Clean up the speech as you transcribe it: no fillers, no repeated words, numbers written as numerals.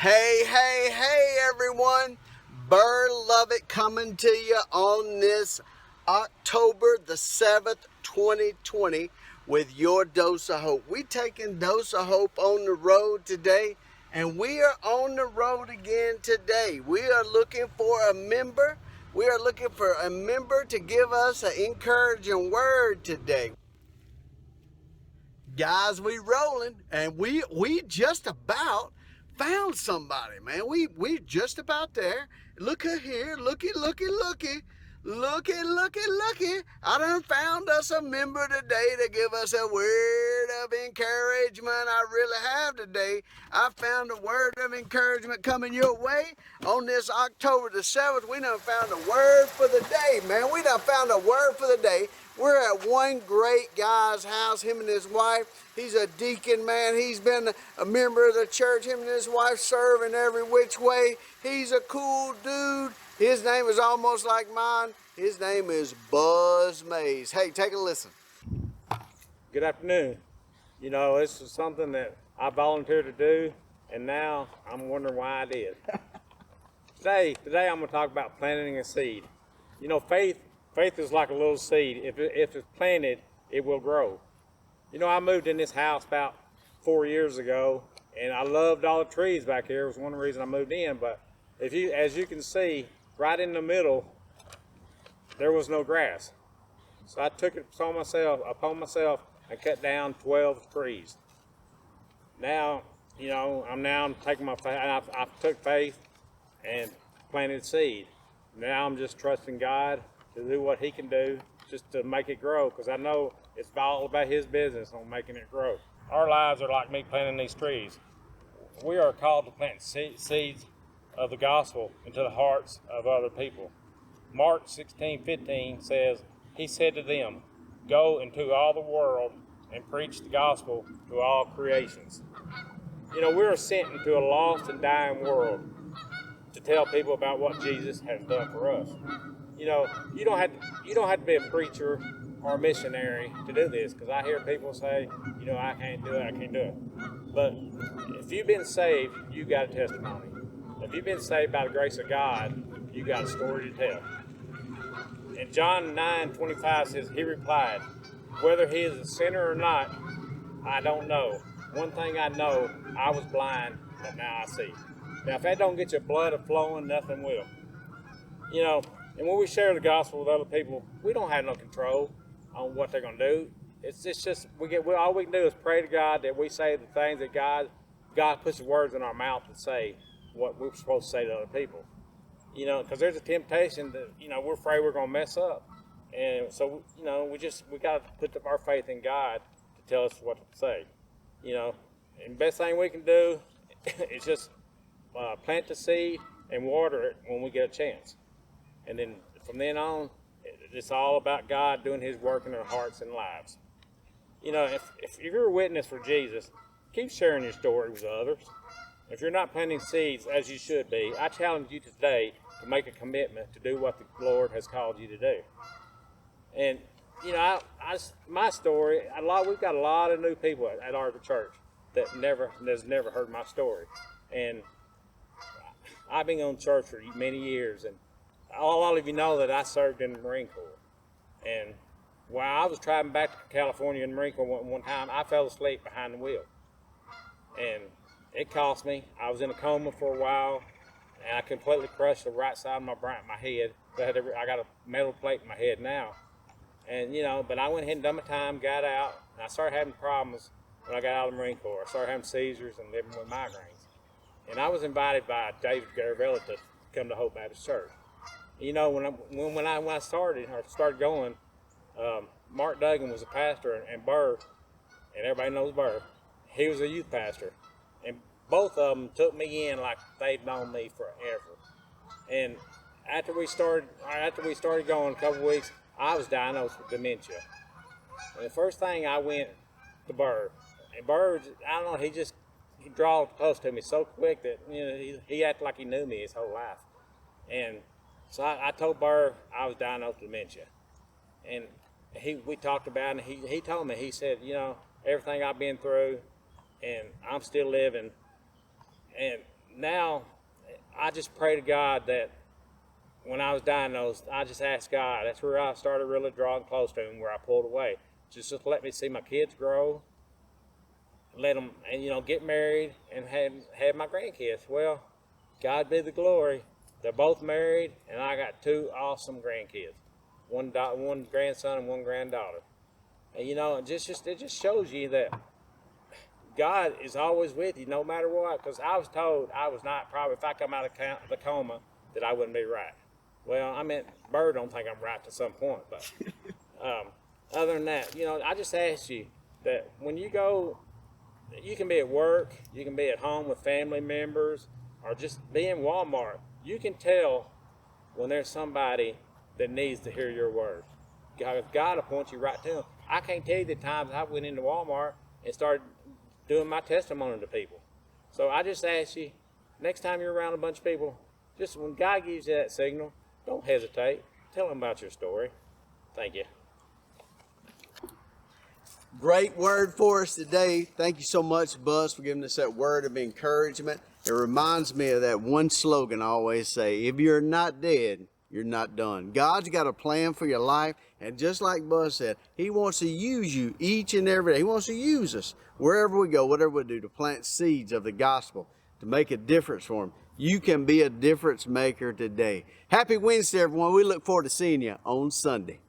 Hey, everyone. Burr Lovett coming to you on this October the 7th, 2020 with your Dose of Hope. We taking Dose of Hope on the road today, and we are on the road again today. We are looking for a member. We are looking for a member to give us an encouraging word today. Guys, we rolling, and we just about found somebody, man. We just about there. Look at here, looky. I done found us a member today to give us a word of encouragement. I really have today. I found a word of encouragement coming your way on this October the 7th. We done found a word for the day, man. We done found a word for the day. We're at one great guy's house, him and his wife. He's a deacon, man. He's been a member of the church. Him and his wife serve in every which way. He's a cool dude. His name is almost like mine. His name is Buzz Mays. Hey, take a listen. Good afternoon. You know, this is something that I volunteered to do, and now I'm wondering why I did. Today I'm going to talk about planting a seed. You know, faith is like a little seed. If it's planted, it will grow. You know, I moved in this house about 4 years ago, and I loved all the trees back here. It was one reason I moved in. But as you can see, right in the middle, there was no grass. So I took it upon myself and cut down 12 trees. Now, you know, I'm taking my faith. I took faith and planted seed. Now I'm just trusting God to do what He can do, just to make it grow, because I know it's all about His business on making it grow. Our lives are like me planting these trees. We are called to plant seeds of the gospel into the hearts of other people. Mark 16:15 says, He said to them, "Go into all the world and preach the gospel to all creations." You know, we are sent into a lost and dying world to tell people about what Jesus has done for us. You know, you don't have to be a preacher or a missionary to do this, because I hear people say, you know, I can't do it. But if you've been saved, you got a testimony. If you've been saved by the grace of God, you got a story to tell. And John 9:25 says, He replied, "Whether he is a sinner or not, I don't know. One thing I know, I was blind, but now I see." Now, if that don't get your blood flowing, nothing will. You know, and when we share the gospel with other people, we don't have no control on what they're going to do. It's just all we can do is pray to God that we say the things that God puts the words in our mouth to say what we're supposed to say to other people. You know, because there's a temptation that, you know, we're afraid we're going to mess up. And so, you know, we got to put our faith in God to tell us what to say. You know, and the best thing we can do is just plant the seed and water it when we get a chance. And then from then on, it's all about God doing His work in our hearts and lives. You know, if you're a witness for Jesus, keep sharing your story with others. If you're not planting seeds as you should be, I challenge you today to make a commitment to do what the Lord has called you to do. And, you know, my story, we've got a lot of new people at our church that has never heard my story. And I've been on church for many years, and a lot of you know that I served in the Marine Corps. And while I was driving back to California in the Marine Corps one time, I fell asleep behind the wheel. And it cost me. I was in a coma for a while, and I completely crushed the right side of my head. I got a metal plate in my head now. And, you know, but I went ahead and done my time, got out, and I started having problems when I got out of the Marine Corps. I started having seizures and living with migraines. And I was invited by David Garavella to come to Hope Baptist Church. You know, when I started going, Mark Duggan was a pastor, and Burr, and everybody knows Burr, he was a youth pastor. And both of them took me in like they'd known me forever. And after we started going a couple of weeks, I was diagnosed with dementia. And the first thing I went to Burr, and Burr, I don't know, he drawed close to me so quick that, you know, he acted like he knew me his whole life. And so I told Burr I was diagnosed with dementia. And we talked about it, and he told me, he said, you know, everything I've been through, and I'm still living, and now I just pray to God that when I was diagnosed, I just asked God. That's where I started really drawing close to Him, where I pulled away. Just let me see my kids grow, let them, and get married and have my grandkids. Well, God be the glory. They're both married, and I got 2 awesome grandkids, one grandson and one granddaughter. And it just shows you that God is always with you, no matter what. Because I was told I was not probably, if I come out of the coma, that I wouldn't be right. Well, I mean, Bird don't think I'm right to some point, but other than that, I just ask you that when you go, you can be at work, you can be at home with family members, or just be in Walmart. You can tell when there's somebody that needs to hear your word. God will point you right to them. I can't tell you the times I went into Walmart and started doing my testimony to people. So I just ask you, next time you're around a bunch of people, just when God gives you that signal, don't hesitate. Tell them about your story. Thank you. Great word for us today. Thank you so much, Buzz, for giving us that word of encouragement. It reminds me of that one slogan I always say, if you're not dead, you're not done. God's got a plan for your life, and just like Buzz said, He wants to use you each and every day. He wants to use us wherever we go, whatever we do, to plant seeds of the gospel, to make a difference for Him. You can be a difference maker today. Happy Wednesday, everyone. We look forward to seeing you on Sunday.